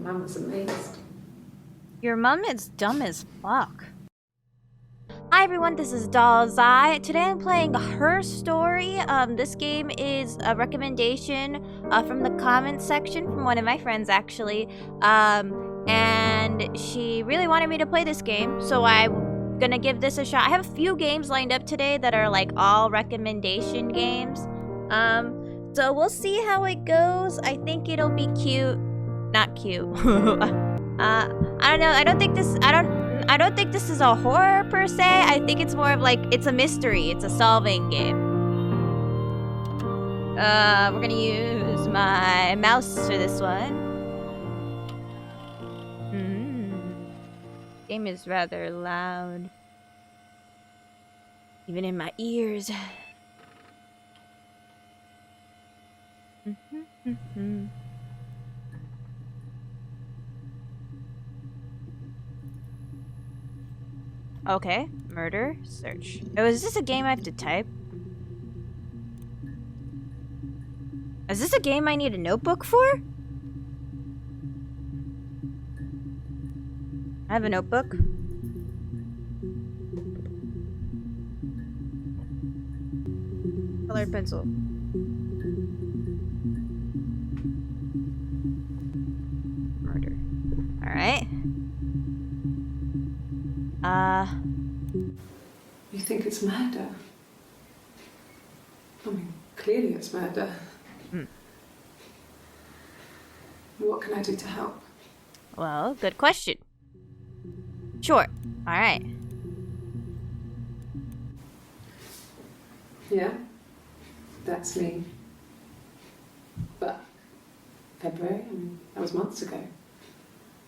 Mum was amazed. Your mum is dumb as fuck. Hi everyone, this is Doll's Today I'm playing Her Story. This game is a recommendation from the comments section from one of my friends actually. And she really wanted me to play this game, so I'm gonna give this a shot. I have a few games lined up today that are like all recommendation games. So we'll see how it goes. I think it'll be cute. Not cute. I don't know. I don't think this is a horror per se. I think it's more of like it's a mystery. It's a solving game. We're gonna use my mouse for this one. Game is rather loud, even in my ears. Okay, murder, search. Oh, is this a game I have to type? Is this a game I need a notebook for? I have a notebook. Colored pencil. Murder. Alright. You think it's murder? I mean, clearly it's murder. What can I do to help? Well, good question. Sure. Alright. Yeah, that's me. But February, I mean, that was months ago.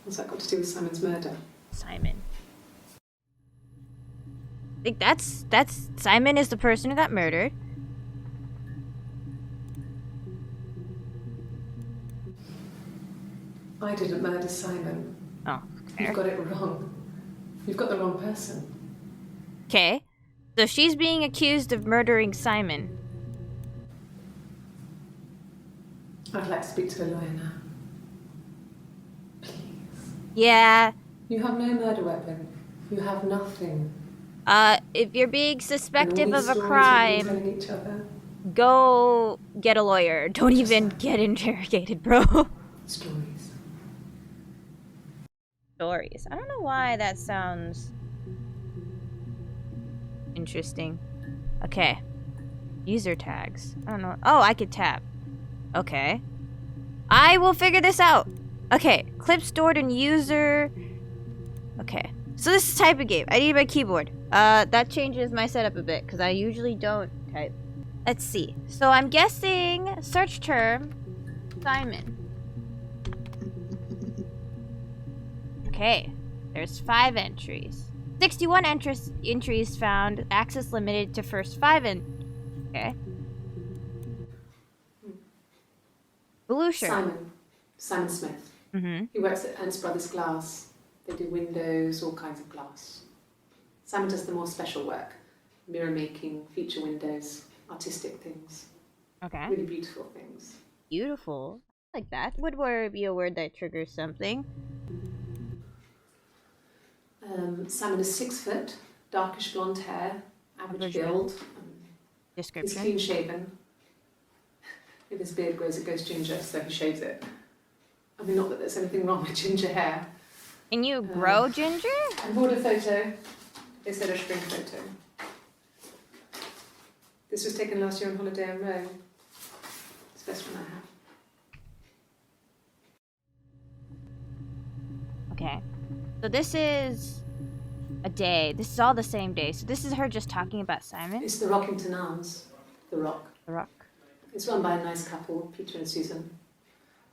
What's that got to do with Simon's murder? Simon. I think that's Simon is the person who got murdered. I didn't murder Simon. Oh, fair. You've got it wrong. You've got the wrong person. Okay. So she's being accused of murdering Simon. I'd like to speak to a lawyer now. Please. Yeah. You have no murder weapon. You have nothing. If you're being suspected of a We've crime, been telling each other. go get a lawyer. Don't even get interrogated, bro. Stories. Stories. I don't know why that sounds interesting. Okay. User tags. I don't know. Oh, I could tap. Okay. I will figure this out. Okay. Clip stored in user. Okay. So this is type of game. I need my keyboard. That changes my setup a bit because I usually don't type. Let's see. So I'm guessing search term Simon. Okay. There's 5 entries. 61 entries found. Access limited to first 5 okay. Belusher. Simon Smith. Mm-hmm. He works at Ernst Brothers Glass. They do windows, all kinds of glass. Simon does the more special work. Mirror making, feature windows, artistic things. Okay. Really beautiful things. Beautiful. I like that. Would be a word that triggers something. Simon is 6 foot, darkish blonde hair, average build. Description. He's clean shaven. If his beard grows, it goes ginger, so he shaves it. I mean, not that there's anything wrong with ginger hair. Can you grow ginger? I bought a photo. They said a spring photo. This was taken last year on holiday in Rome. It's the best one I have. Okay. So this is a day. This is all the same day. So this is her just talking about Simon? It's the Rockington Arms. The Rock. The Rock. It's run by a nice couple, Peter and Susan.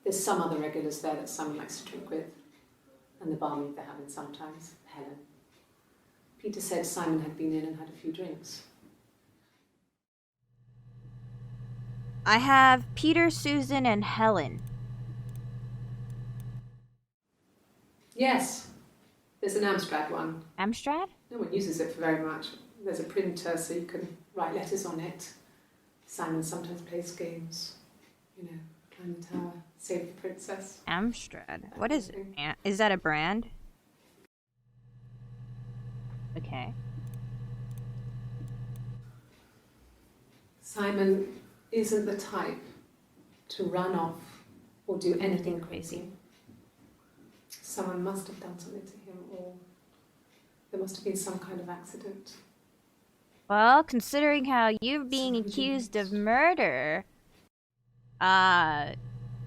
There's some other regulars there that Simon likes to drink with. And the barmaid they're having sometimes, Helen. Peter said Simon had been in and had a few drinks. I have Peter, Susan, and Helen. Yes. There's an Amstrad one. Amstrad? No one uses it for very much. There's a printer so you can write letters on it. Simon sometimes plays games. You know, climb the tower, Save the princess. Amstrad. What is it? Is that a brand? Okay. Simon isn't the type to run off or do anything crazy. Someone must have done something to him, or there must have been some kind of accident. Well, considering how you're being accused of murder,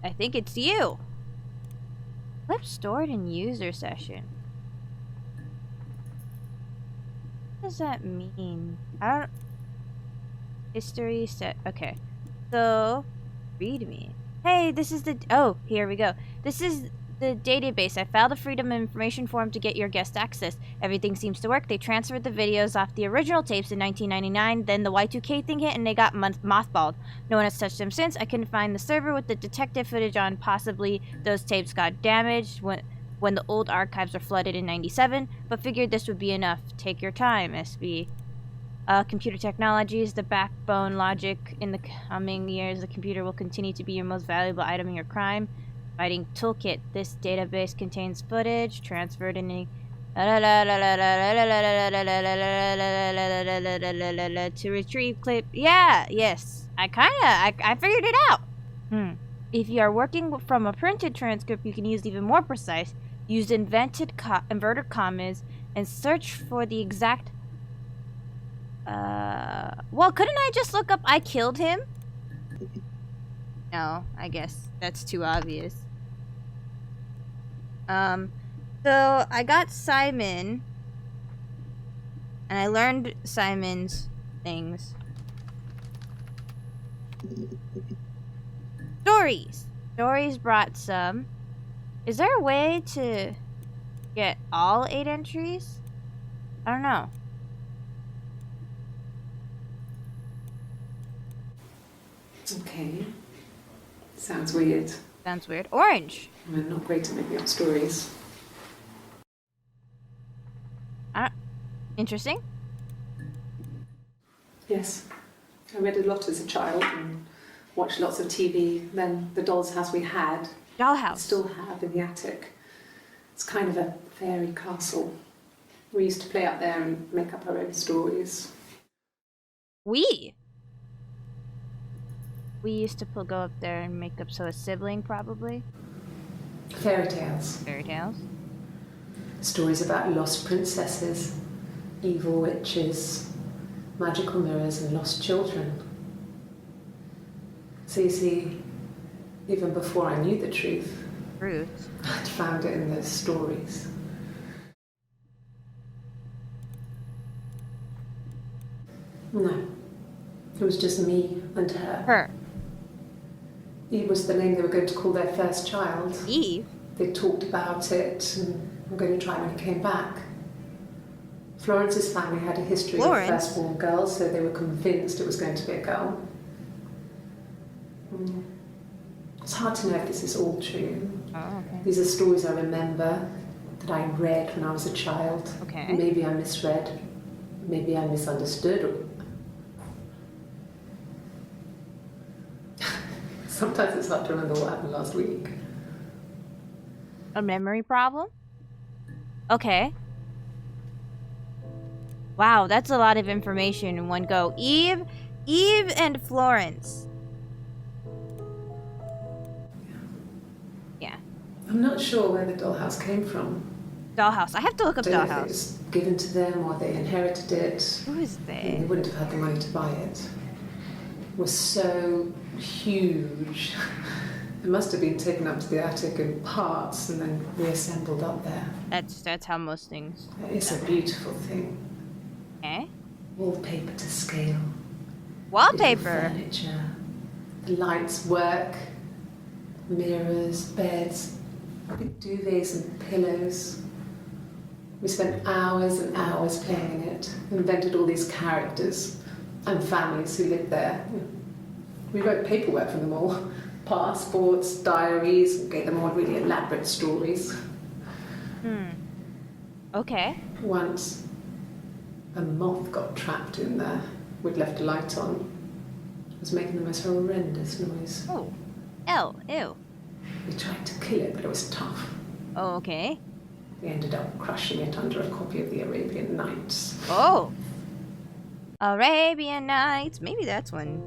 I think it's you. Clip stored in user session. What does that mean? I don't... History set... Okay. So, read me. Hey, this is the... Oh, here we go. This is the database. I filed a Freedom of Information form to get your guest access. Everything seems to work. They transferred the videos off the original tapes in 1999. Then the Y2K thing hit and they got mothballed. No one has touched them since. I couldn't find the server with the detective footage on. Possibly those tapes got damaged when the old archives were flooded in 97, but figured this would be enough. Take your time, SB. Computer technology is the backbone logic. In the coming years, the computer will continue to be your most valuable item in your crime fighting toolkit. This database contains footage transferred in to retrieve clip. Yes. I figured it out. If you are working from a printed transcript, you can use even more precise. Use inverted commas and search for the exact... well, couldn't I just look up I killed him? No, I guess that's too obvious. So I got Simon, and I learned Simon's things. Stories brought some. Is there a way to get all 8 entries? I don't know. Okay. Sounds weird. Sounds weird. Orange. I'm not great at making up stories. Interesting. Yes. I read a lot as a child and watched lots of TV. Then the doll's house we had, Dollhouse. still have in the attic. It's kind of a fairy castle. We used to play up there and make up our own stories. We used to go up there and make up, so a sibling probably. Fairy tales. Fairy tales. Stories about lost princesses, evil witches, magical mirrors and lost children. So you see, even before I knew the truth, I'd found it in those stories. No, it was just me and her. Her. Eve was the name they were going to call their first child. Eve? They talked about it and were going to try when he came back. Florence's family had a history of firstborn girls, so they were convinced it was going to be a girl. It's hard to know if this is all true. Oh, okay. These are stories I remember that I read when I was a child. Okay. Maybe I misread, maybe I misunderstood. Sometimes it's hard to remember what happened last week. A memory problem? Okay. Wow, that's a lot of information in one go. Eve and Florence. Yeah. I'm not sure where the dollhouse came from. Dollhouse. I have to look up Don't know if it Dollhouse. was given to them or they inherited it. Who is They they? wouldn't have had the money to buy it. It was so huge. It must have been taken up to the attic in parts and then reassembled up there. That's how most things. It's a beautiful thing. Okay. Wallpaper to scale. Wallpaper. Furniture. The lights work. Mirrors, beds, big duvets and pillows. We spent hours and hours playing in it. Invented all these characters and families who lived there. We wrote paperwork for them all. Passports, diaries, gave them all really elaborate stories. Okay. Once, a moth got trapped in there. We'd left a light on. It was making the most horrendous noise. Oh. Ew. We tried to kill it, but it was tough. Oh, okay. We ended up crushing it under a copy of the Arabian Nights. Oh! Arabian Nights. Maybe that's one.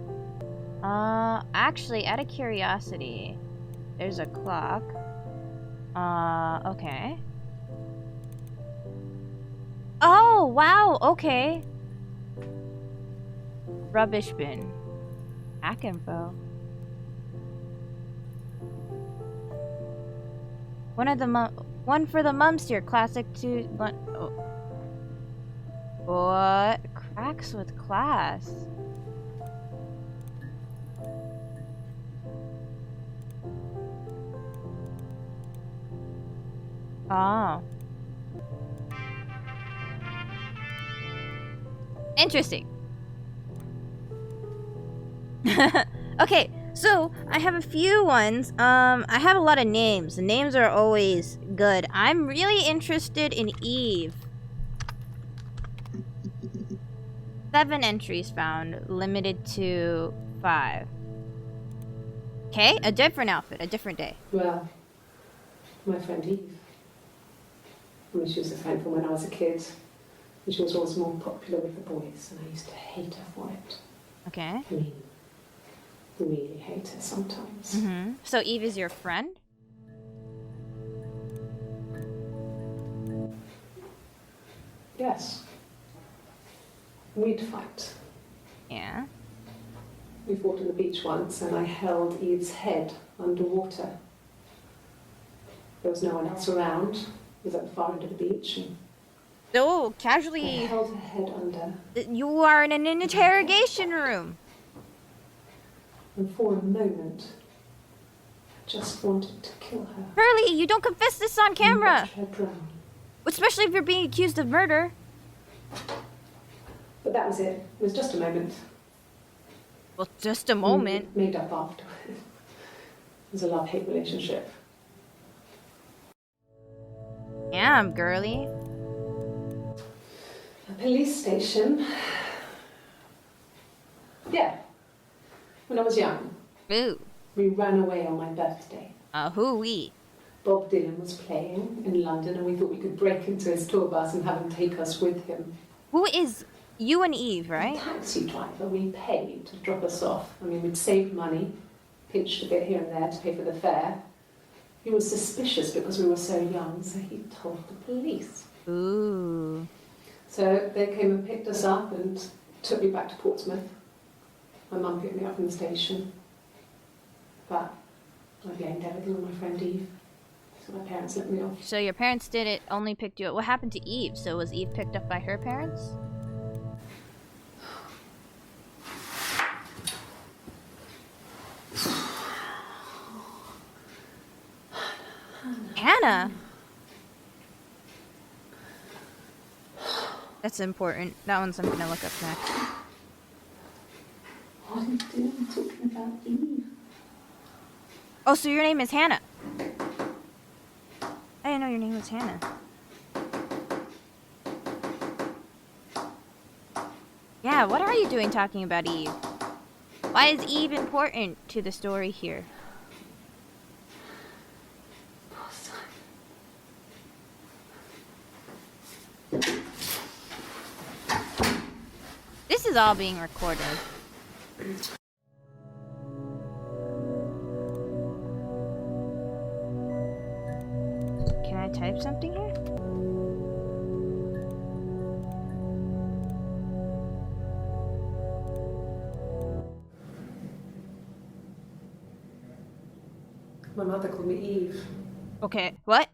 Actually, out of curiosity, there's a clock. Okay. Oh, wow, okay. Rubbish bin. Hack info. One for the Mumster Classic 2. Oh. What? Cracks with class. Oh. Interesting. Okay, so I have a few ones. I have a lot of names. The names are always good. I'm really interested in Eve. 7 entries found, limited to 5. Okay, a different outfit, a different day. Well, my friend Eve. I mean, she was a friend from when I was a kid. And she was always more popular with the boys, and I used to hate her for it. Okay. I mean, really hate her sometimes. Mm-hmm. So Eve is your friend? Yes. We'd fight. Yeah. We fought on the beach once, and I held Eve's head underwater. There was no one else around. It was at the far end of the beach, and Oh, I casually. held her head under. You are in an interrogation room. And for a moment, I just wanted to kill her. Hurley, you don't confess this on And camera. watch her drown. Especially if you're being accused of murder. But that was it. It was just a moment. Well, just a moment. We made up after. It was a love-hate relationship. Damn, girly. A police station. Yeah. When I was young, Ooh. we ran away on my birthday. Hoo-wee. Bob Dylan was playing in London, and we thought we could break into his tour bus and have him take us with him. Who is you and Eve, right? The taxi driver we paid to drop us off. I mean, we'd saved money, pinched a bit here and there to pay for the fare. He was suspicious because we were so young, so he told the police. Ooh. So they came and picked us up and took me back to Portsmouth. My mum picked me up from the station. But I blamed everything on my friend Eve. So my parents let me off. So your parents did it, only picked you up. What happened to Eve? So was Eve picked up by her parents? Hannah? That's important. That one's something to look up next. What are you doing talking about Eve? Oh, so your name is Hannah. I didn't know your name was Hannah. Yeah, what are you doing talking about Eve? Why is Eve important to the story here? This is all being recorded. Can I type something here? My mother called me Eve. Okay, what?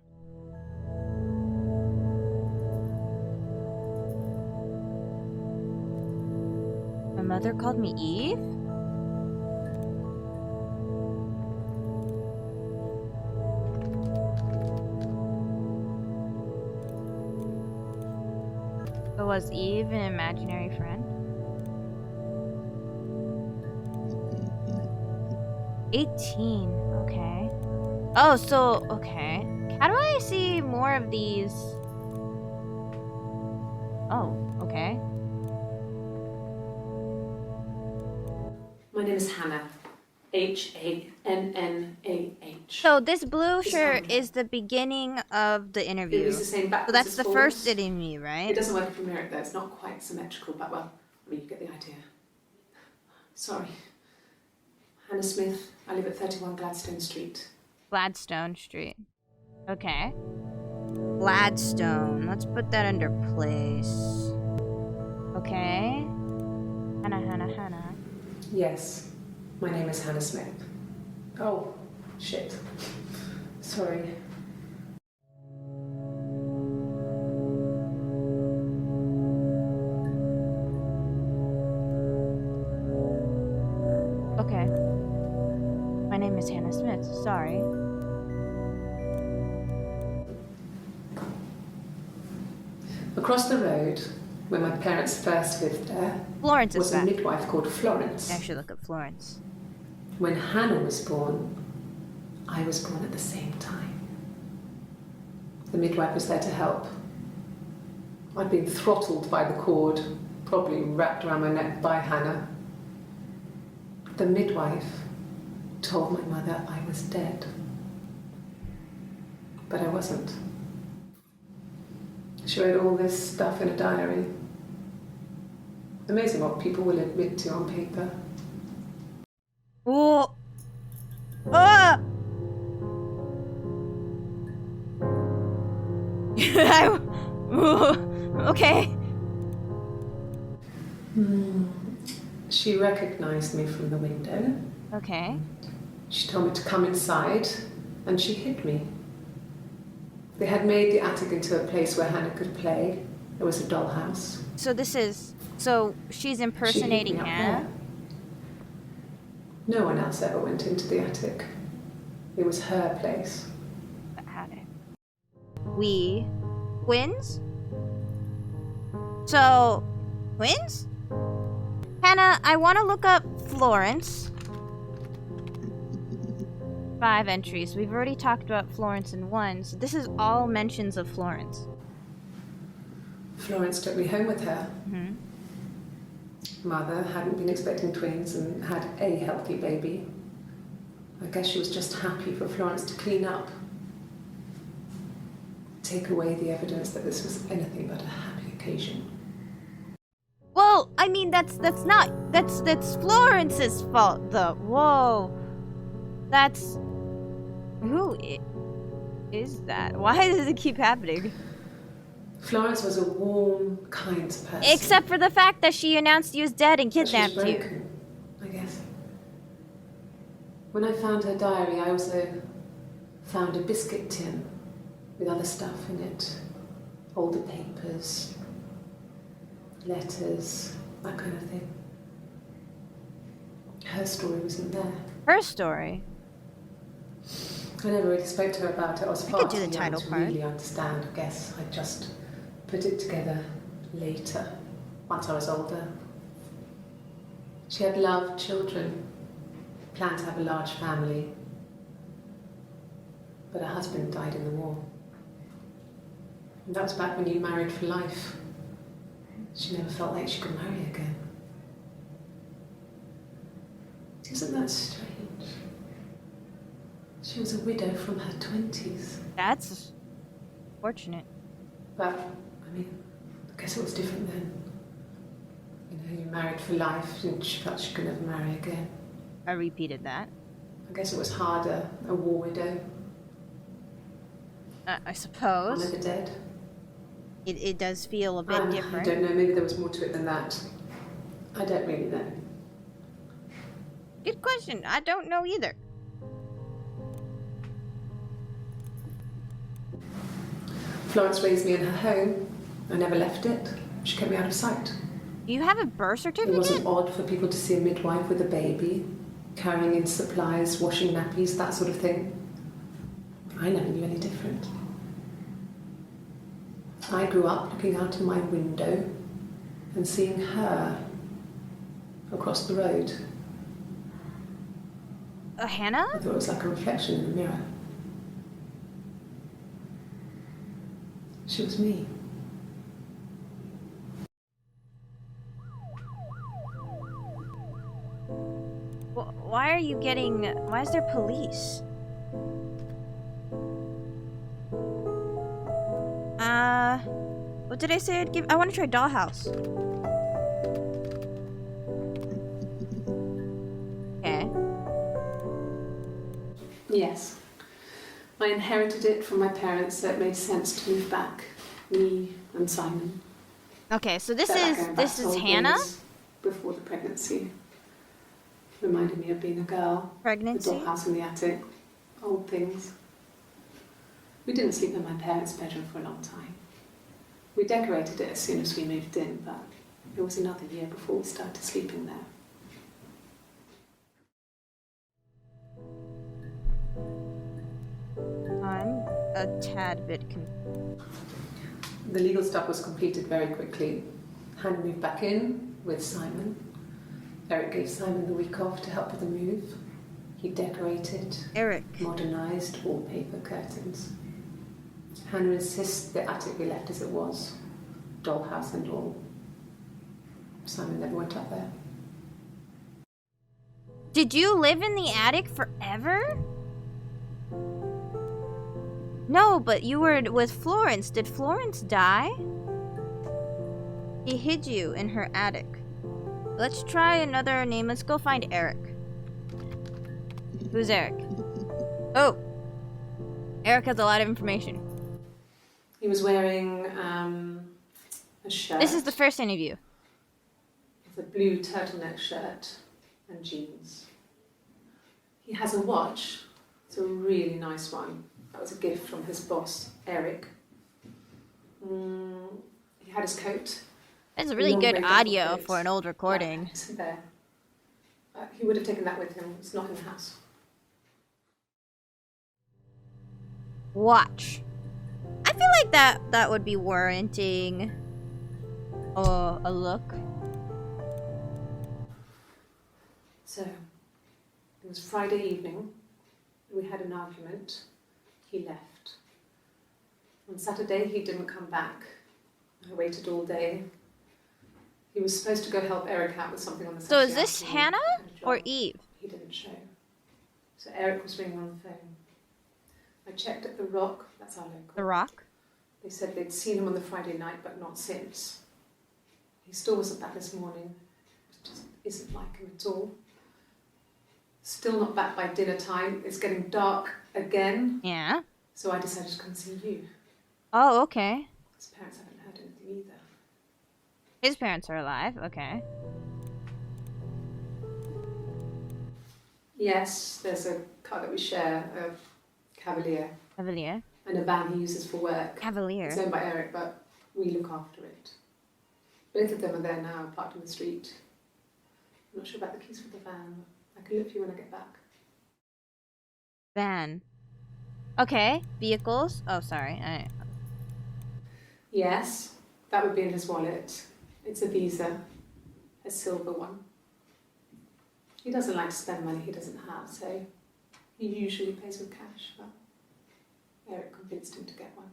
My mother called me Eve? So was Eve an imaginary friend? 18, okay. Oh, so, okay. How do I see more of these? Oh, okay. My name is Hannah. Hannah. So this blue It's shirt Hannah. is the beginning of the It interview. reads the same So backwards that's as the forwards. first interview, It right? doesn't work from here though, it's not quite symmetrical, but well, I mean, you get the idea. Sorry. Hannah Smith, I live at 31 Gladstone Street. Gladstone Street. Okay. Gladstone. Let's put that under place. Okay. Hannah. Yes, my name is Hannah Smith. Oh, shit. Sorry. Okay. My name is Hannah Smith. Sorry. Across the road, where my parents first lived there, Florence is was a back. midwife called Florence. I should look at Florence. When Hannah was born, I was born at the same time. The midwife was there to help. I'd been throttled by the cord, probably wrapped around my neck by Hannah. The midwife told my mother I was dead. But I wasn't. She wrote all this stuff in a diary. Amazing what people will admit to on paper. Oh! Ah! Okay. She recognized me from the window. Okay. She told me to come inside, and she hid me. They had made the attic into a place where Hannah could play. There was a dollhouse. So she's impersonating She hid me up Hannah? there. No one else ever went into the attic. It was her place. We twins? So, twins? Hannah, I want to look up Florence. 5 entries. We've already talked about Florence in 1, so this is all mentions of Florence. Florence took me home with her. Mother hadn't been expecting twins and had a healthy baby. I guess she was just happy for Florence to clean up. Take away the evidence that this was anything but a happy occasion. Well, I mean, that's Florence's fault, though. Whoa. Who is that? Why does it keep happening? Florence was a warm, kind person. Except for the fact that she announced you as dead and kidnapped But she you. was broken, I guess. When I found her diary, I also found a biscuit tin with other stuff in it. Older papers, letters, that kind of thing. Her story wasn't there. Her story? I never really spoke to her about it. I was I far could do too the young title to part. really understand, I guess. I just put it together later, once I was older. She had loved children, planned to have a large family, but her husband died in the war. And that was back when you married for life. She never felt like she could marry again. Isn't that strange? She was a widow from her 20s. That's fortunate. But, I mean, I guess it was different then. You know, you married for life and she felt she could never marry again. I repeated that. I guess it was harder, a war widow. I suppose. Honor the dead. It does feel a bit different. I don't know, maybe there was more to it than that. I don't really know. Good question. I don't know either. Florence raised me in her home. I never left it. She kept me out of sight. Do you have a birth It certificate? wasn't odd for people to see a midwife with a baby, carrying in supplies, washing nappies, that sort of thing. I never knew any different. I grew up looking out of my window and seeing her across the road. Hannah? I thought it was like a reflection in the mirror. She was me. Why are you getting... Why is there police? What did I say I'd give? I want to try Dollhouse. Okay. Yes. I inherited it from my parents, so it made sense to move back. Me and Simon. Okay, so this They're going back is to old Hannah? days before the pregnancy. Reminded me of being a girl. Pregnancy? The dollhouse in the attic. Old things. We didn't sleep in my parents' bedroom for a long time. We decorated it as soon as we moved in, but it was another year before we started sleeping there. I'm a tad bit confused. The legal stuff was completed very quickly. Hannah moved back in with Simon. Eric gave Simon the week off to help with the move. He decorated, Eric. modernised wallpaper, curtains. Hannah insists the attic be left as it was, dollhouse and all. Simon never went up there. Did you live in the attic forever? No, but you were with Florence. Did Florence die? He hid you in her attic. Let's try another name. Let's go find Eric. Who's Eric? Oh! Eric has a lot of information. He was wearing a shirt. This is the first interview. It's a blue turtleneck shirt and jeans. He has a watch. It's a really nice one. That was a gift from his boss, Eric. He had his coat. That's really Long good red audio coat. for an old recording. Black, isn't there? He would have taken that with him. It's not in the house. Watch. I feel like that would be warranting a look. So, it was Friday evening. We had an argument. He left. On Saturday, he didn't come back. I waited all day. He was supposed to go help Eric out with something on the So Saturday is this afternoon. Hannah He had a job. or Eve? He didn't show. So Eric was ringing on the phone. I checked at The Rock. That's our local. The Rock? They said they'd seen him on the Friday night, but not since. He still wasn't back this morning. It just isn't like him at all. Still not back by dinner time. It's getting dark again. Yeah. So I decided to come see you. Oh, okay. His parents haven't heard anything either. His parents are alive. Okay. Yes, there's a car that we share, a Cavalier, Cavalier. and a van he uses for work. It's Cavalier. owned by Eric, but we look after it. Both of them are there now, parked in the street. I'm not sure about the keys for the van. I can look for you when I get back. Van. Okay. Vehicles. Oh, sorry. Yes, that would be in his wallet. It's a Visa, a silver one. He doesn't like to spend money he doesn't have, so he usually pays with cash, but Eric convinced him to get one.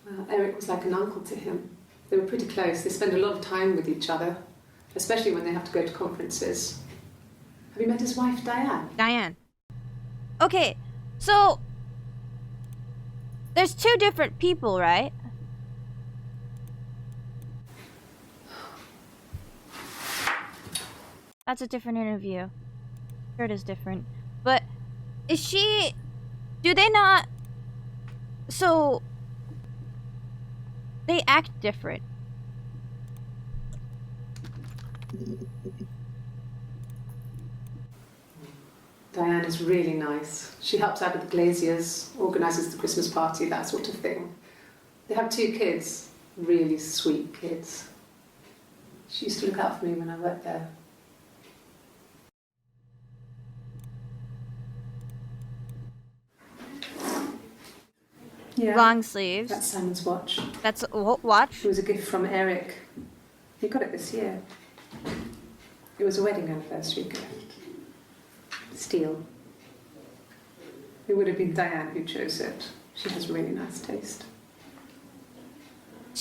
Well, Eric was like an uncle to him. They were pretty close. They spend a lot of time with each other, especially when they have to go to conferences. Have you met his wife, Diane? Diane. Okay. So there's two different people, right? That's a different interview. Sure, it is different. But is she... Do they not... So... They act different. Diane is really nice. She helps out with the glaziers, organises the Christmas party, that sort of thing. They have 2 kids, really sweet kids. She used to look out for me when I worked there. Yeah. Long sleeves. That's Simon's watch. That's a watch. It was a gift from Eric. He got it this year. It was a wedding anniversary gift. Steel. It would have been Diane who chose it. She has really nice taste.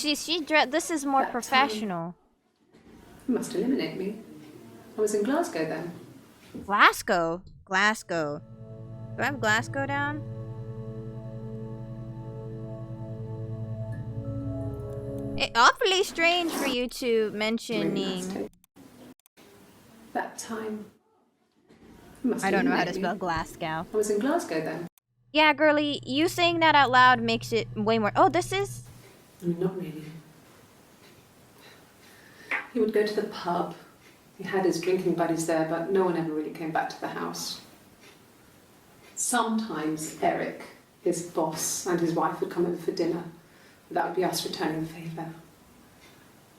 This is more That professional. You must eliminate me. I was in Glasgow then. Glasgow? Glasgow. Do I have Glasgow down? Awfully strange for you to mentioning. That time. You must I don't know how to eliminate spell me. Glasgow. I was in Glasgow then. Yeah, girly, you saying that out loud makes it way more. Oh, this is. Not really. He would go to the pub. He had his drinking buddies there, but no one ever really came back to the house. Sometimes Eric, his boss, and his wife would come over for dinner. That would be us returning the favour.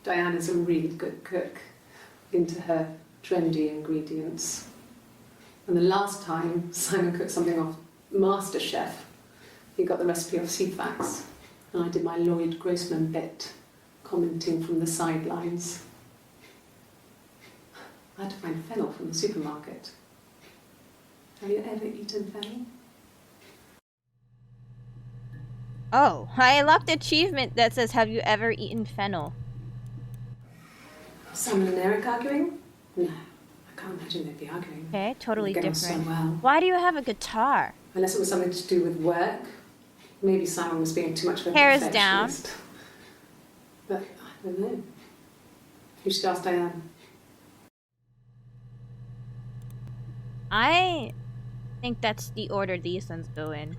Diana's a really good cook, into her trendy ingredients. And the last time Simon cooked something off MasterChef, he got the recipe off CFAX, and I did my Lloyd Grossman bit, commenting from the sidelines. I had to find fennel from the supermarket. Have you ever eaten fennel? Oh, I unlocked the achievement that says, have you ever eaten fennel? Simon and Eric arguing? No, I can't imagine they'd be arguing. Okay, totally They'd get on different. so well. Why do you have a guitar? Unless it was something to do with work. Maybe Simon was being too much of a Hair is perfectionist. But I don't know. You should ask Diane. I think that's the order these ones go in.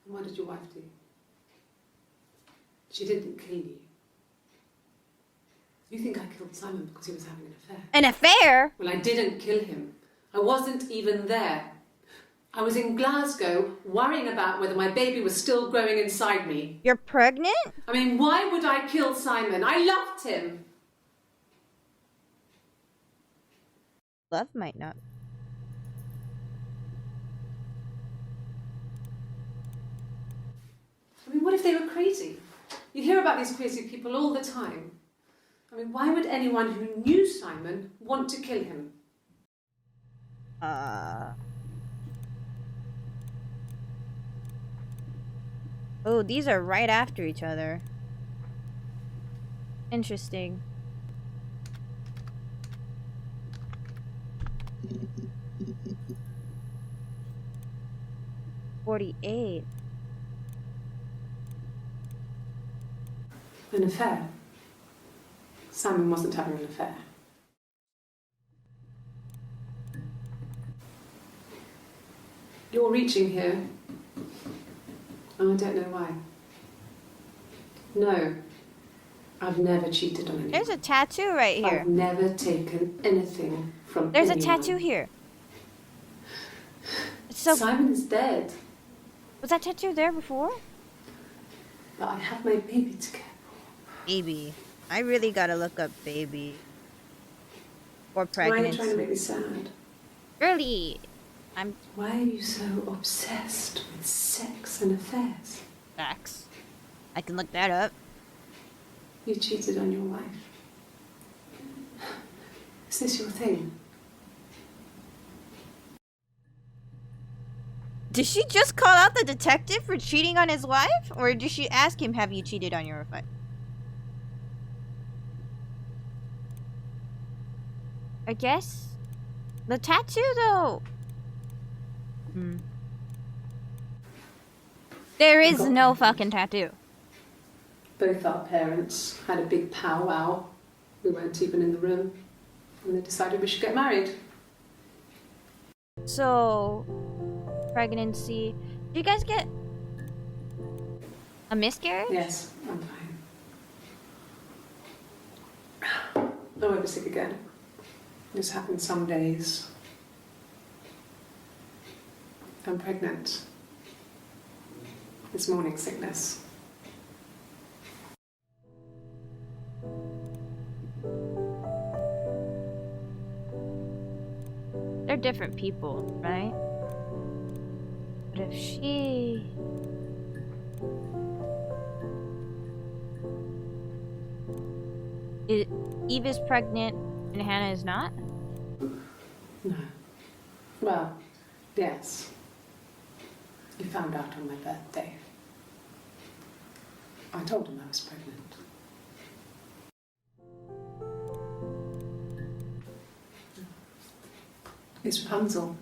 What did your wife do? She didn't kill you. You think I killed Simon because he was having an affair? An affair? Well, I didn't kill him. I wasn't even there. I was in Glasgow worrying about whether my baby was still growing inside me. You're pregnant? I mean, why would I kill Simon? I loved him. Love might not. I mean, what if they were crazy? You hear about these crazy people all the time. I mean, why would anyone who knew Simon want to kill him? Oh, these are right after each other. Interesting. $48. An affair. Simon wasn't having an affair. You're reaching here. Oh, I don't know why. No, I've never cheated on anyone. There's a tattoo right here. I've never taken anything from There's anyone. a tattoo here. So Simon is dead. was that tattoo there before? But I have my baby to care for. Baby. I really gotta look up baby. Or Why are you pregnancy. trying to make me sad? Girly. Why are you so obsessed with sex and affairs? Facts. I can look that up. You cheated on your wife. Is this your thing? Did she just call out the detective for cheating on his wife? Or did she ask him, have you cheated on your wife? I guess. The tattoo, though. There is no fucking tattoo. Both our parents had a big powwow. We weren't even in the room. And they decided we should get married. So, pregnancy. Did you guys get a miscarriage? Yes, I'm fine. I won't be sick again. This happens some days. I'm pregnant. It's morning sickness. They're different people, right? But if she... Eve is pregnant and Hannah is not? No. Well, yes. He found out on my birthday. I told him I was pregnant. It's Rapunzel.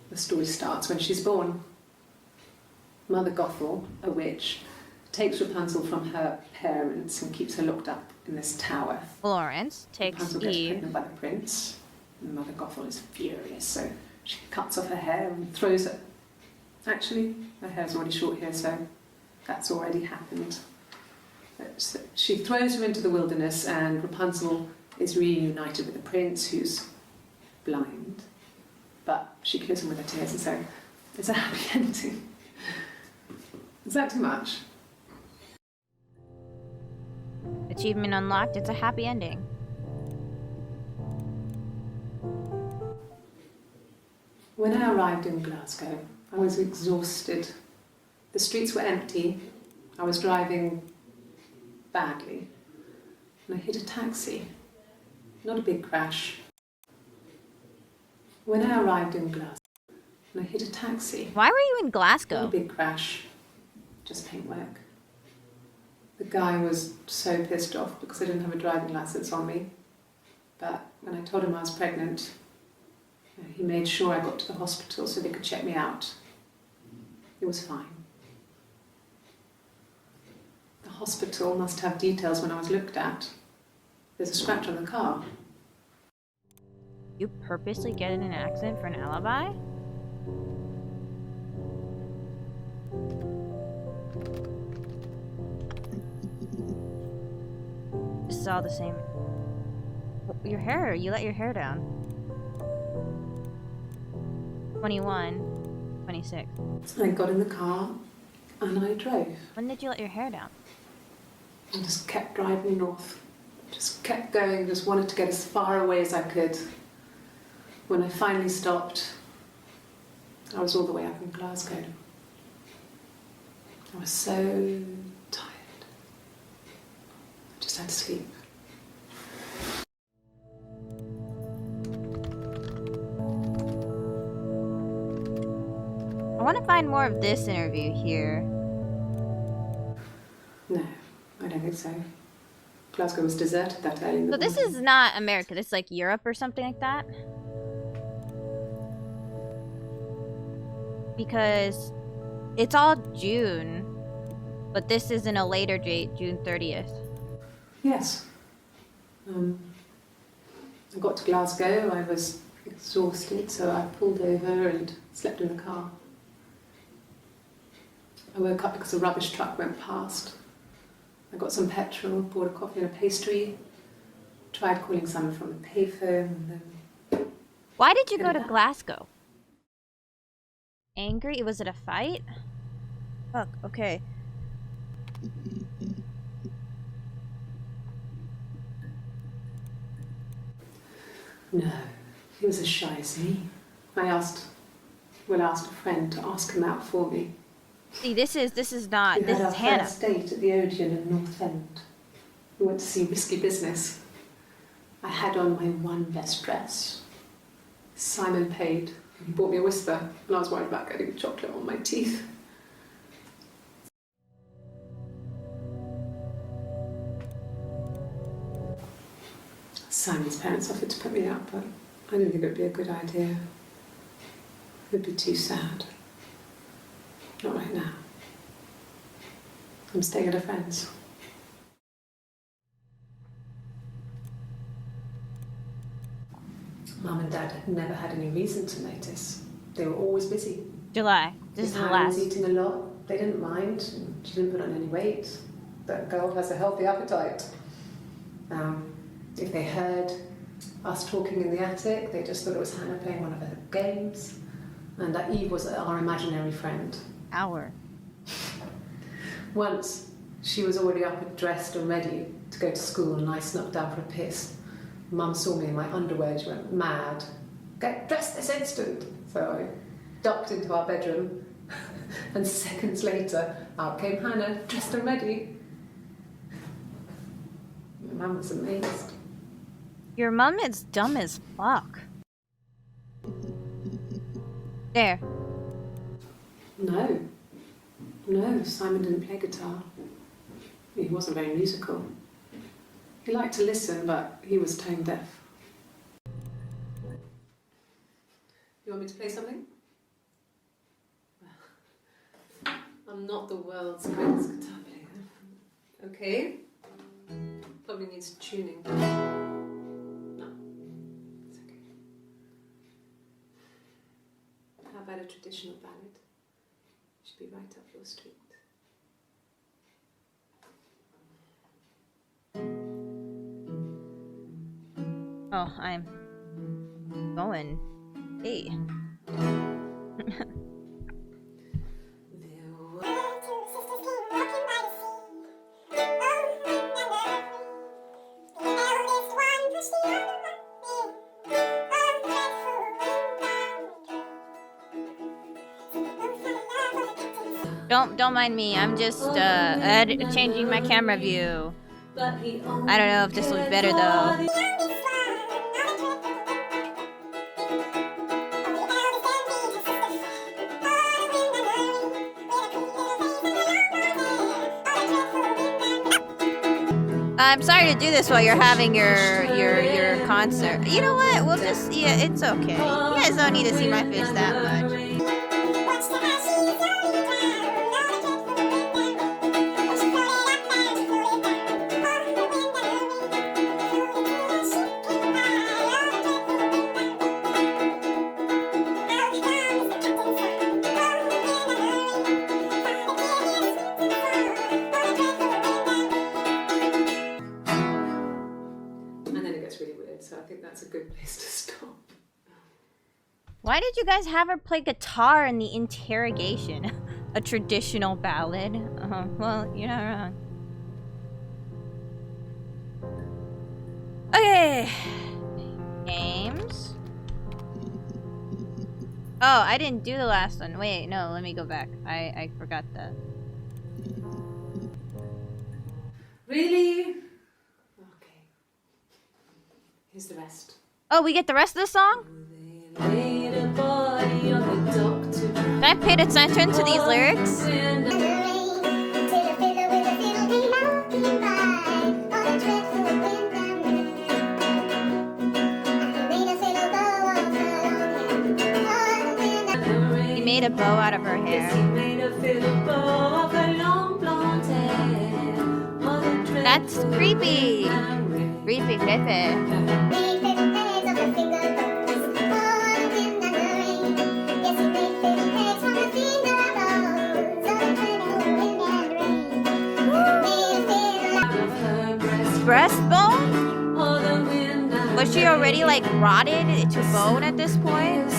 The story starts when she's born. Mother Gothel, a witch, takes Rapunzel from her parents and keeps her locked up in this tower. Florence takes Rapunzel gets Eve. pregnant by the prince. And Mother Gothel is furious, so she cuts off her hair and throws it. Actually, her hair's already short here, so that's already happened. So she throws her into the wilderness, and Rapunzel is reunited with the prince, who's blind. But she kills him with her tears, and so it's a happy ending. Is that too much? Achievement unlocked. It's a happy ending. When I arrived in Glasgow, I was exhausted. The streets were empty. I was driving badly. And I hit a taxi. Not a big crash. When I arrived in Glasgow, and I hit a taxi. Why were you in Not a Glasgow? big crash. Just paintwork. The guy was so pissed off because I didn't have a driving license on me. But when I told him I was pregnant, he made sure I got to the hospital so they could check me out. It was fine. The hospital must have details when I was looked at. There's a scratch on the car. You purposely get in an accident for an alibi? This is all the same. Your hair, you let your hair down. 21, 26. I got in the car and I drove. When did you let your hair down? I just kept driving north. Just kept going, just wanted to get as far away as I could. When I finally stopped, I was all the way up in Glasgow. I was so tired. I just had to sleep. I want to find more of this interview here. No, I don't think so. Glasgow was deserted that early in the So this morning. is not America. This is like Europe or something like that. Because it's all June, but this is in a later date, June 30th. Yes. I got to Glasgow, I was exhausted, so I pulled over and slept in the car. I woke up because a rubbish truck went past. I got some petrol, bought a coffee and a pastry, tried calling someone from the payphone, and then... Why did you go to Yeah. Glasgow? Angry? Was it a fight? Fuck, okay. No, he was as shy as me. I asked a friend to ask him out for me. See, this is not, We this had our is Hannah. first date at the Odeon in North End. We went to see Risky Business. I had on my one best dress. Simon paid. He bought me a whisper, and I was worried about getting chocolate on my teeth. Simon's parents offered to put me up, but I didn't think it would be a good idea. It would be too sad. Not right now. I'm staying at a friend's. Mum and Dad had never had any reason to notice. They were always busy. July. This is If the Hannah last. was eating a lot, they didn't mind. She didn't put on any weight. That girl has a healthy appetite. If they heard us talking in the attic, they just thought it was Hannah playing one of her games. And that Eve was our imaginary friend. Hour. Once, she was already up and dressed and ready to go to school, and I snuck down for a piss. Mum saw me in my underwear, she went mad. Get dressed this instant! So I ducked into our bedroom, and seconds later, out came Hannah, dressed and ready. Mum was amazed. Your mum is dumb as fuck. There. No. No, Simon didn't play guitar. He wasn't very musical. He liked to listen, but he was tone deaf. You want me to play something? I'm not the world's greatest guitar player. Okay. Probably needs tuning. No, it's okay. How about a traditional ballad? Should be right up your street. Oh, I'm going. Hey. Don't mind me. I'm just changing my camera view. I don't know if this will be better though. I'm sorry to do this while you're having your concert. You know what? We'll just it's okay. You guys don't need to see my face that much. So I think that's a good place to stop. Why did you guys have her play guitar in the interrogation? A traditional ballad? Well, you're not wrong. Okay. Games. Oh, I didn't do the last one. Wait, no, let me go back. I forgot that. Really? Here's the rest. Oh, we get the rest of the song? Did I pay attention to these lyrics? He made a bow out of her hair. That's creepy. Creepy Pepe. Breastbone? Was she already like rotted to bone at this point?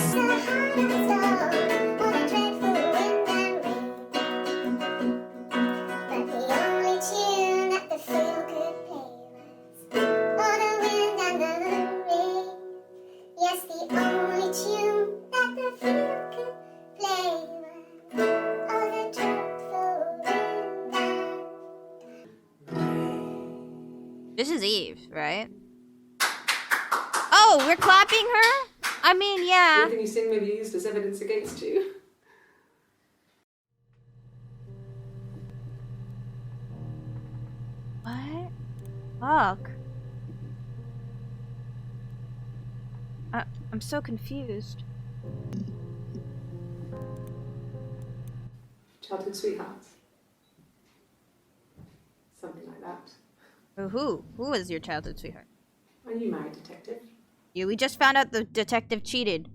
This is Eve, right? Oh, we're clapping her? I mean, yeah. Anything you sing may be used as evidence against you. What? Fuck. I'm so confused. Childhood sweethearts. Something like that. Who? Who was your childhood sweetheart? Are you married, detective? Yeah, we just found out the detective cheated.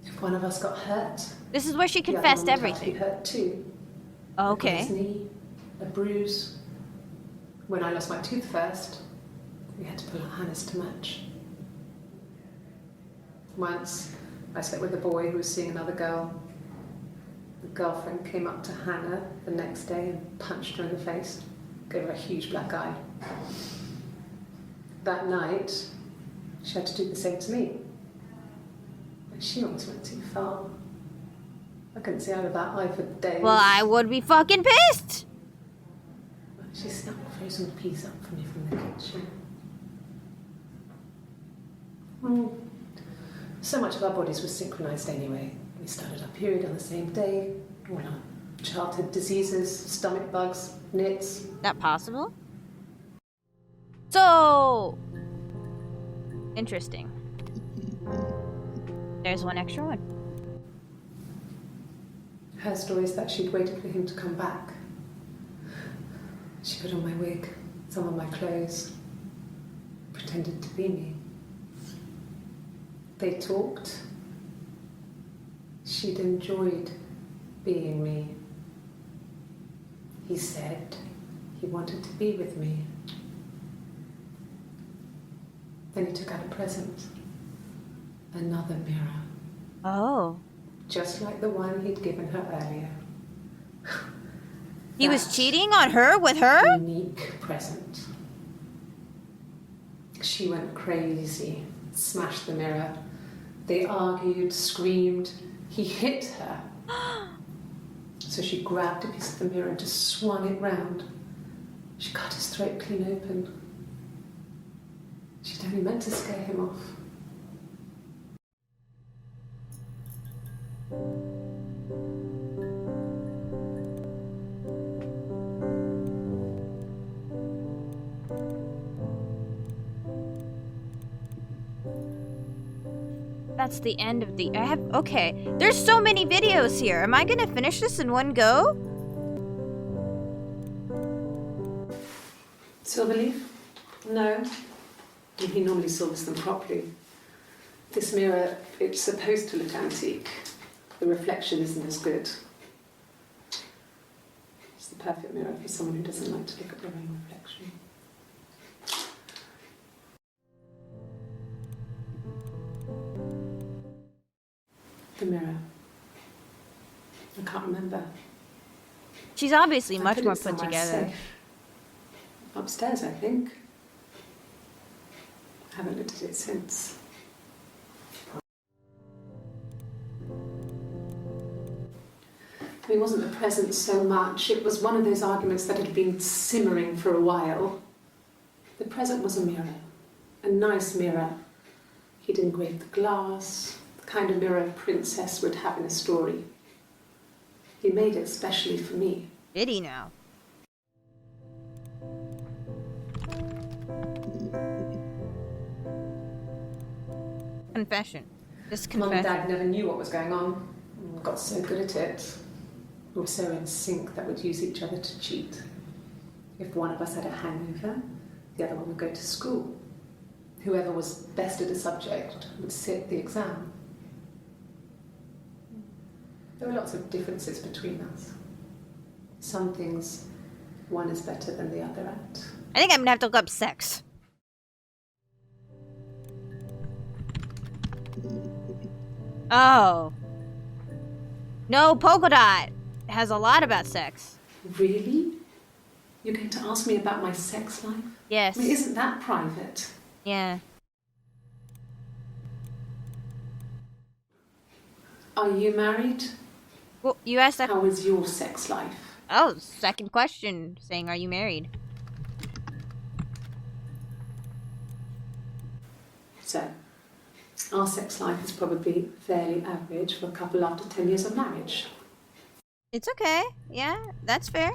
If one of us got hurt, This is where she the other confessed one would have to everything. be hurt too. Okay. His knee, a bruise. When I lost my tooth first, we had to pull our harness to match. Once, I slept with a boy who was seeing another girl. The girlfriend came up to Hannah the next day and punched her in the face, gave her a huge black eye. That night, she had to do the same to me. But she almost went too far. I couldn't see out of that eye for days. Well, I would be fucking pissed! She snuck a frozen pizza up for me from the kitchen. So much of our bodies were synchronized anyway. We started our period on the same day. All our childhood diseases, stomach bugs, nits. That possible? So interesting. There's one extra one. Her story is that she'd waited for him to come back. She put on my wig, some of my clothes, pretended to be me. They talked. She'd enjoyed being me. He said he wanted to be with me. Then he took out a present. Another mirror. Oh. Just like the one he'd given her earlier. He was cheating on her with her? Unique present. She went crazy, smashed the mirror. They argued, screamed. He hit her. So she grabbed a piece of the mirror and just swung it round. She cut his throat clean open. She'd only meant to scare him off. That's the end of the... Okay. There's so many videos here. Am I gonna finish this in one go? Silverleaf? No. He normally silvers them properly. This mirror, it's supposed to look antique. The reflection isn't as good. It's the perfect mirror for someone who doesn't like to look at their own reflection. The mirror. I can't remember. She's obviously much put more it put somewhere together. safe. Upstairs, I think. I haven't looked at it since. It wasn't the present so much. It was one of those arguments that had been simmering for a while. The present was a mirror. A nice mirror. He'd engraved the glass, the kind of mirror a princess would have in a story. He made it specially for me. Did he now? Confession. Just Mum and confession. Dad never knew what was going on. Got so good at it. We were so in sync that we'd use each other to cheat. If one of us had a hangover, the other one would go to school. Whoever was best at a subject would sit the exam. There were lots of differences between us. Some things one is better than the other at. I think I'm gonna have to look up sex. Oh. No, polka dot. It has a lot about sex. Really? You're going to ask me about my sex life? Yes. I mean, isn't that private? Yeah. Are you married? Well, you asked that. How is your sex life? Oh, second question saying, are you married? So, our sex life is probably fairly average for a couple after 10 years of marriage. It's okay. Yeah, that's fair.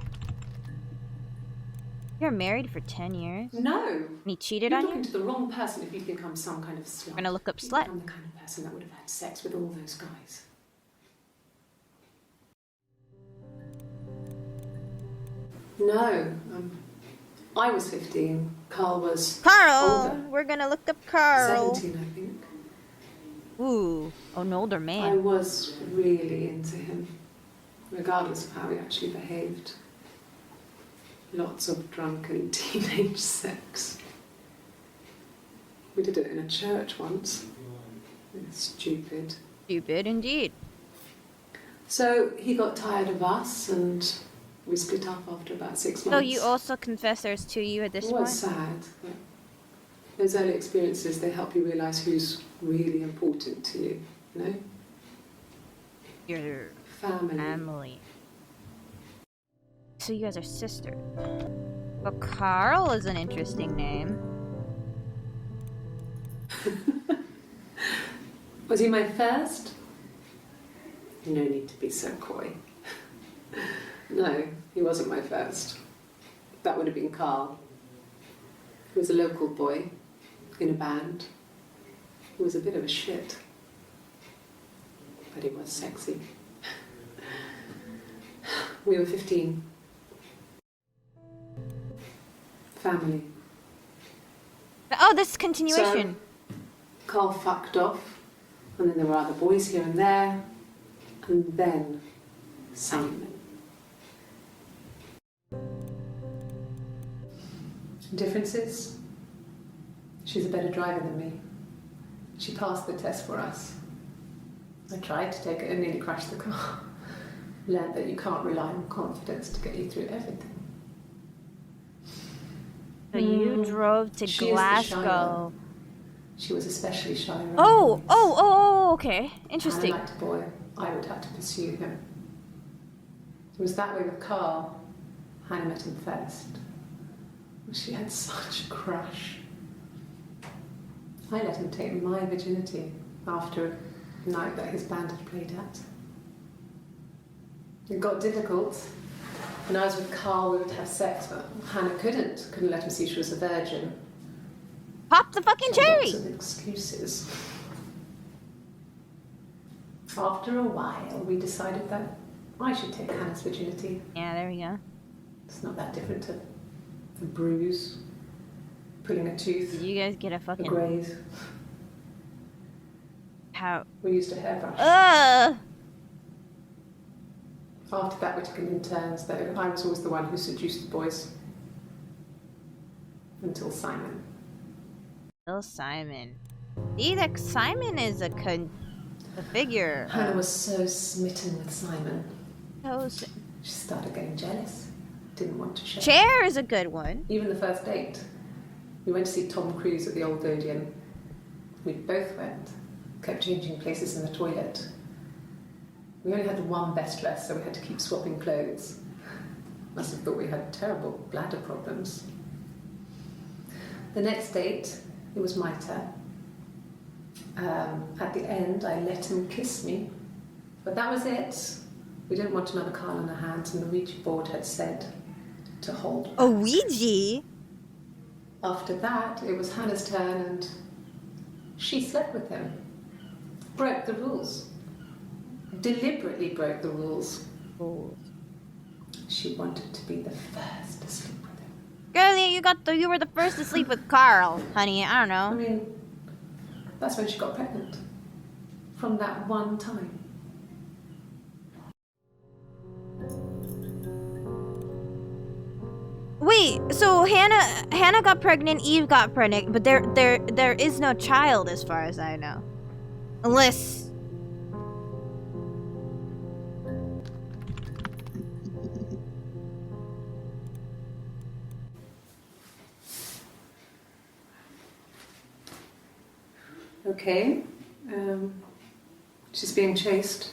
You're married for 10 years? No! And he cheated You're on talking you? to the wrong person if you think I'm some kind of slut. We're gonna look up You slut. think I'm the kind of person that would have had sex with all those guys. No. I was 15. Carl was Carl! older. We're gonna look up Carl. 17, I think. Ooh, an older I man. was really into him, regardless of how he actually behaved. Lots of drunken teenage sex. We did it in a church once. Stupid. Stupid indeed. So he got tired of us and we split up after about 6 months. So you also confess there's two of you at this It point? was sad. But those early experiences, they help you realise who's really important to you, you know? Your Family. family. So you guys are sisters. Well, Carl is an interesting name. Was he my first? No need to be so coy. No, he wasn't my first. That would have been Carl. He was a local boy in a band. He was a bit of a shit. But he was sexy. We were 15. Family. Oh, this is continuation. So, Carl fucked off, and then there were other boys here and there, and then Simon. Differences? She's a better driver than me. She passed the test for us. I tried to take it and nearly crashed the car. Learned that you can't rely on confidence to get you through everything. So you drove to Glasgow. She was especially shy around Oh, okay. Interesting. Hannah liked a boy. I would have to pursue him. It was that way with Carl. Hannah met him first. She had such a crush. I let him take my virginity after a night that his band had played at. It got difficult. When I was with Carl, we would have sex, but Hannah couldn't let him see she was a virgin. Pop the fucking cherry! Lots of excuses. After a while, we decided that I should take Hannah's virginity. Yeah, there we go. It's not that different to a bruise, pulling a tooth, Did you guys get a a fucking... graze. How... We used a hairbrush. Ugh! After that, we took it in turns, though. I was always the one who seduced the boys. Until Simon. Bill Simon. See, that Simon is a figure. Hannah was so smitten with Simon. So She started getting jealous. Didn't want to share. Chair is a good one. Even the first date. We went to see Tom Cruise at the Old Odeon. We both went. Kept changing places in the toilet. We only had the one best dress, so we had to keep swapping clothes. Must have thought we had terrible bladder problems. The next date, it was my turn. At the end, I let him kiss me. But that was it. We didn't want another Carl on our hands, and the Ouija board had said to hold back. A Ouija? After that, it was Hannah's turn, and she slept with him. Broke the rules. Deliberately broke the rules. She wanted to be the first to sleep with him. Girlie, you were the first to sleep with Carl, honey. I don't I know. mean, that's when she got pregnant. From that one time. Wait, so Hannah got pregnant, Eve got pregnant, but there is no child as far as I know. Unless... Okay. She's being chased.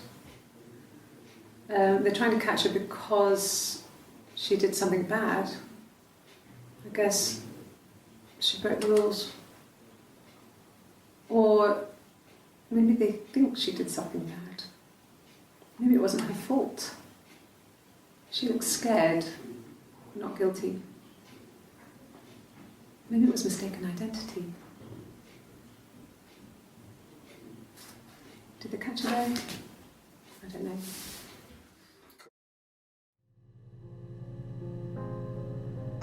They're trying to catch her because she did something bad. I guess she broke the rules. Or maybe they think she did something bad. Maybe it wasn't her fault. She looks scared, not guilty. Maybe it was mistaken identity. Did they catch her there? I don't know.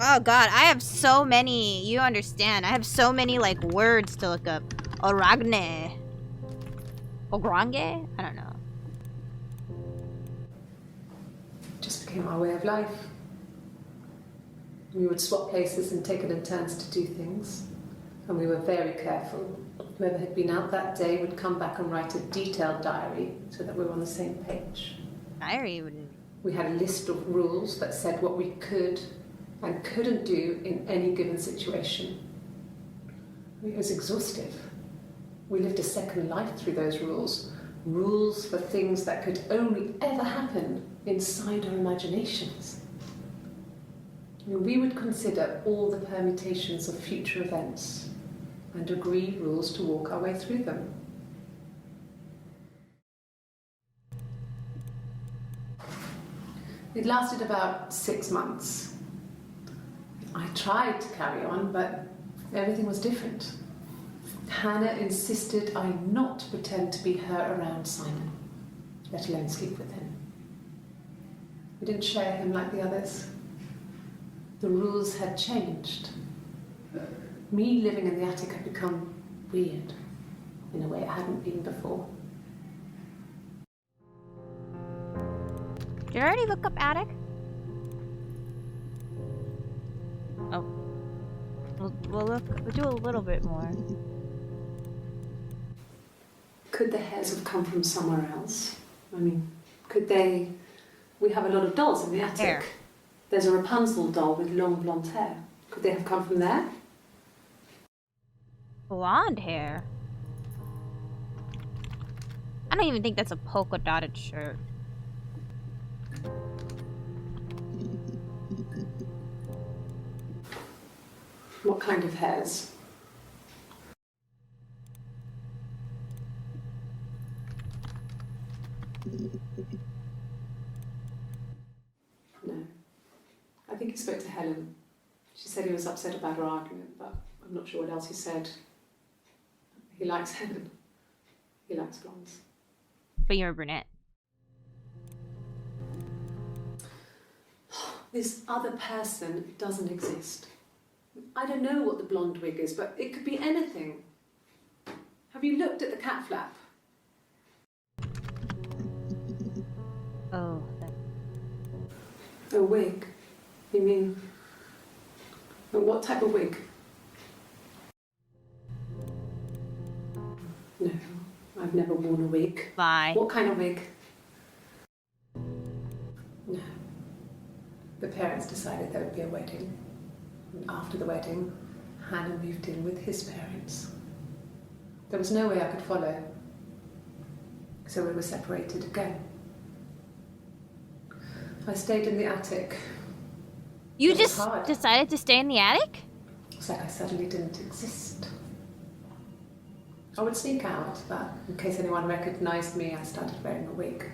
Oh god, I have so many, you understand, I have so many like words to look up. Oragne. Ogrange? I don't know. Just became our way of life. We would swap places and take it in turns to do things. And we were very careful. Whoever had been out that day would come back and write a detailed diary so that we were on the same page. Diary wouldn't... We had a list of rules that said what we could and couldn't do in any given situation. It was exhaustive. We lived a second life through those rules. Rules for things that could only ever happen inside our imaginations. We would consider all the permutations of future events and agree rules to walk our way through them. It lasted about 6 months. I tried to carry on, but everything was different. Hannah insisted I not pretend to be her around Simon, let alone sleep with him. We didn't share him like the others. The rules had changed. Me living in the attic had become weird in a way it hadn't been before. Did I already look up attic? Oh. We'll do a little bit more. Could the hairs have come from somewhere else? I mean, could they... We have a lot of dolls in the attic. Hair. There's a Rapunzel doll with long blonde hair. Could they have come from there? Blonde hair? I don't even think that's a polka dotted shirt. What kind of hairs? No. I think he spoke to Helen. She said he was upset about her argument, but I'm not sure what else he said. He likes Helen. He likes blondes. But you're a brunette. This other person doesn't exist. I don't know what the blonde wig is, but it could be anything. Have you looked at the cat flap? Oh, A wig? You mean... What type of wig? No, I've never worn a wig. lie. What kind of wig? No. The parents decided there would be a wedding. And after the wedding, Hannah moved in with his parents. There was no way I could follow. So we were separated again. I stayed in the attic. You It was just hard. decided to stay in the attic? It's like I suddenly didn't exist. I would sneak out, but in case anyone recognized me, I started wearing a wig.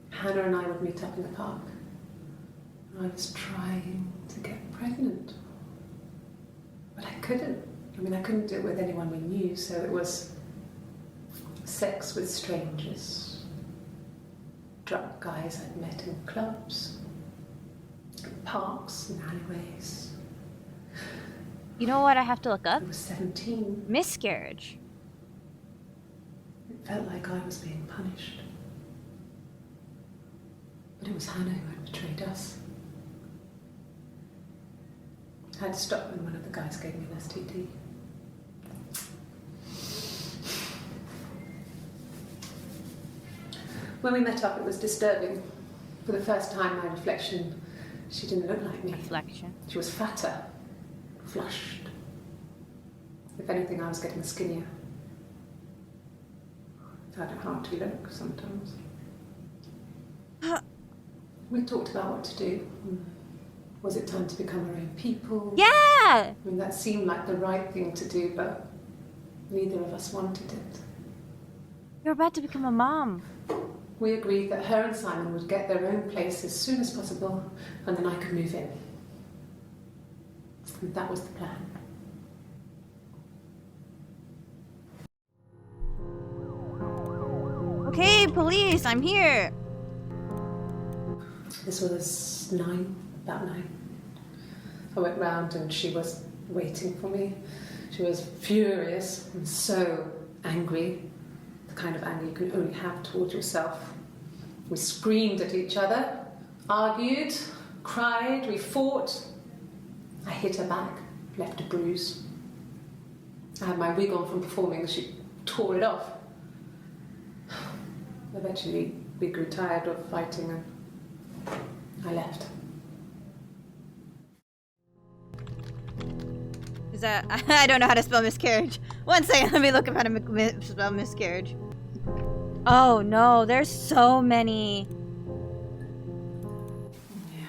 Hannah and I would meet up in the park. I was trying to get pregnant. But I couldn't. I mean, I couldn't do it with anyone we knew, so it was sex with strangers. Drunk guys I'd met in clubs, parks and alleyways. You know what I have to look up? I was 17. Miscarriage. It felt like I was being punished. But it was Hannah who had betrayed us. I had to stop when one of the guys gave me an STD. When we met up, it was disturbing. For the first time, my reflection, she didn't look like me. Reflection. She was fatter, flushed. If anything, I was getting skinnier. I found it hard to look sometimes. We talked about what to do. Was it time to become our own people? Yeah! I mean, that seemed like the right thing to do, but neither of us wanted it. You're about to become a mom. We agreed that her and Simon would get their own place as soon as possible, and then I could move in. And that was the plan. Okay, police, I'm here. This was about 9. I went round and she was waiting for me. She was furious and so angry, the kind of anger you can only have towards yourself. We screamed at each other, argued, cried, we fought. I hit her back, left a bruise. I had my wig on from performing, she tore it off. Eventually, we grew tired of fighting and I left. Is that... I don't know how to spell miscarriage. One second, let me look up how to spell miscarriage. Oh no, there's so many. Yeah.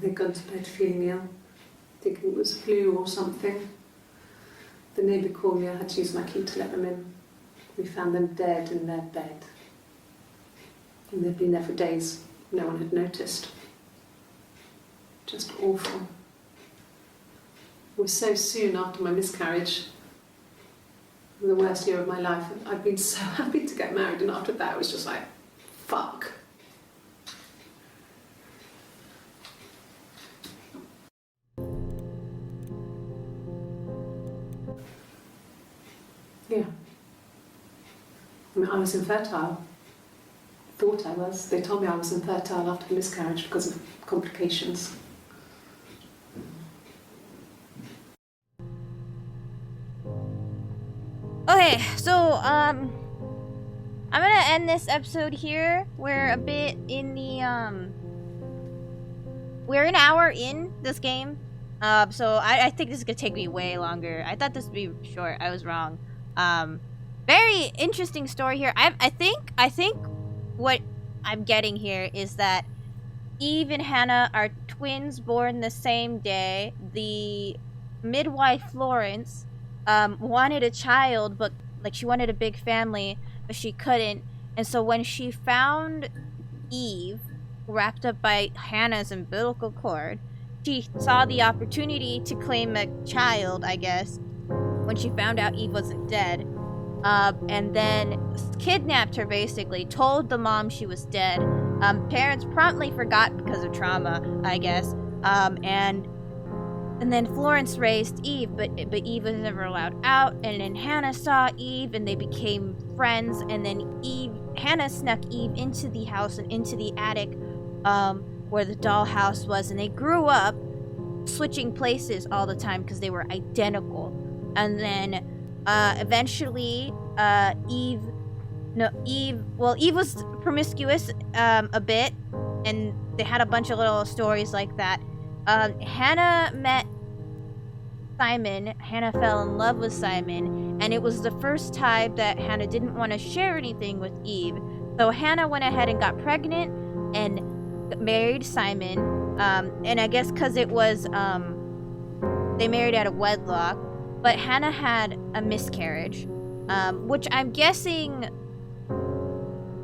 They'd gone to bed feeling ill, thinking it was flu or something. The neighbour called me, I had to use my key to let them in. We found them dead in their bed. And they'd been there for days. No one had noticed. Just awful. It was so soon after my miscarriage, the worst year of my life. I'd been so happy to get married, and after that it was just like, fuck. Yeah. I mean, I was infertile. Thought I was. They told me I was infertile after the miscarriage because of complications. Okay, so I'm gonna end this episode here. We're a bit in the we're an hour in this game. So I think this is gonna take me way longer. I thought this would be short. I was wrong. Very interesting story here. I think what I'm getting here is that Eve and Hannah are twins born the same day. The midwife Florence wanted a child, but like she wanted a big family, but she couldn't. And so when she found Eve wrapped up by Hannah's umbilical cord, she saw the opportunity to claim a child, I guess, when she found out Eve wasn't dead. And then kidnapped her, basically, told the mom she was dead. Parents promptly forgot because of trauma, I guess. And then Florence raised Eve, but Eve was never allowed out. And then Hannah saw Eve, and they became friends. And then Hannah snuck Eve into the house and into the attic, where the dollhouse was. And they grew up switching places all the time because they were identical. And then eventually, Eve was promiscuous a bit, and they had a bunch of little stories like that. Hannah met Simon. Hannah fell in love with Simon, and it was the first time that Hannah didn't want to share anything with Eve. So Hannah went ahead and got pregnant and married Simon. And I guess because it was, they married out of wedlock, but Hannah had a miscarriage, which I'm guessing,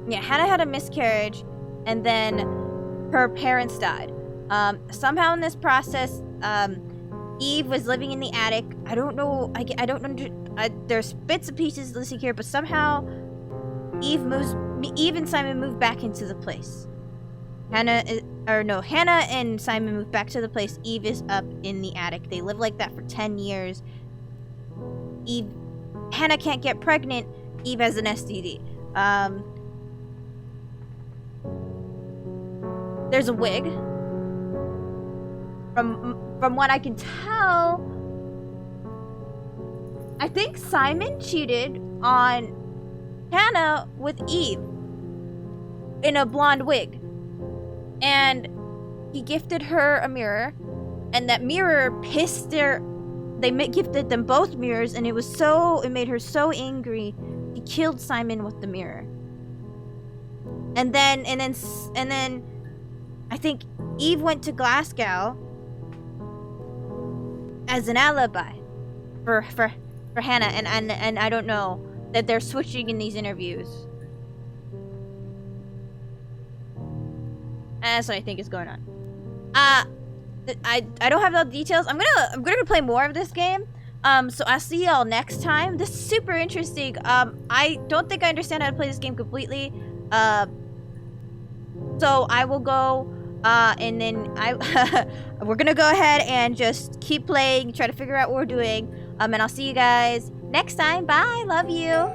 yeah, Hannah had a miscarriage, and then her parents died. Somehow in this process, Eve was living in the attic. I don't know. There's bits and pieces listed here, but somehow Eve and Simon moved back into the place. Hannah and Simon moved back to the place. Eve is up in the attic. They live like that for 10 years. Hannah can't get pregnant. Eve has an STD. There's a wig. From what I can tell, I think Simon cheated on Hannah with Eve in a blonde wig. And he gifted her a mirror, and that mirror pissed her. They gifted them both mirrors, and it made her so angry, she killed Simon with the mirror. And then I think Eve went to Glasgow as an alibi for Hannah, and I don't know that they're switching in these interviews. And that's what I think is going on. I don't have all the details. I'm gonna play more of this game. So I'll see y'all next time. This is super interesting. I don't think I understand how to play this game completely. So I will go, and then we're gonna go ahead and just keep playing, try to figure out what we're doing. And I'll see you guys next time. Bye. Love you.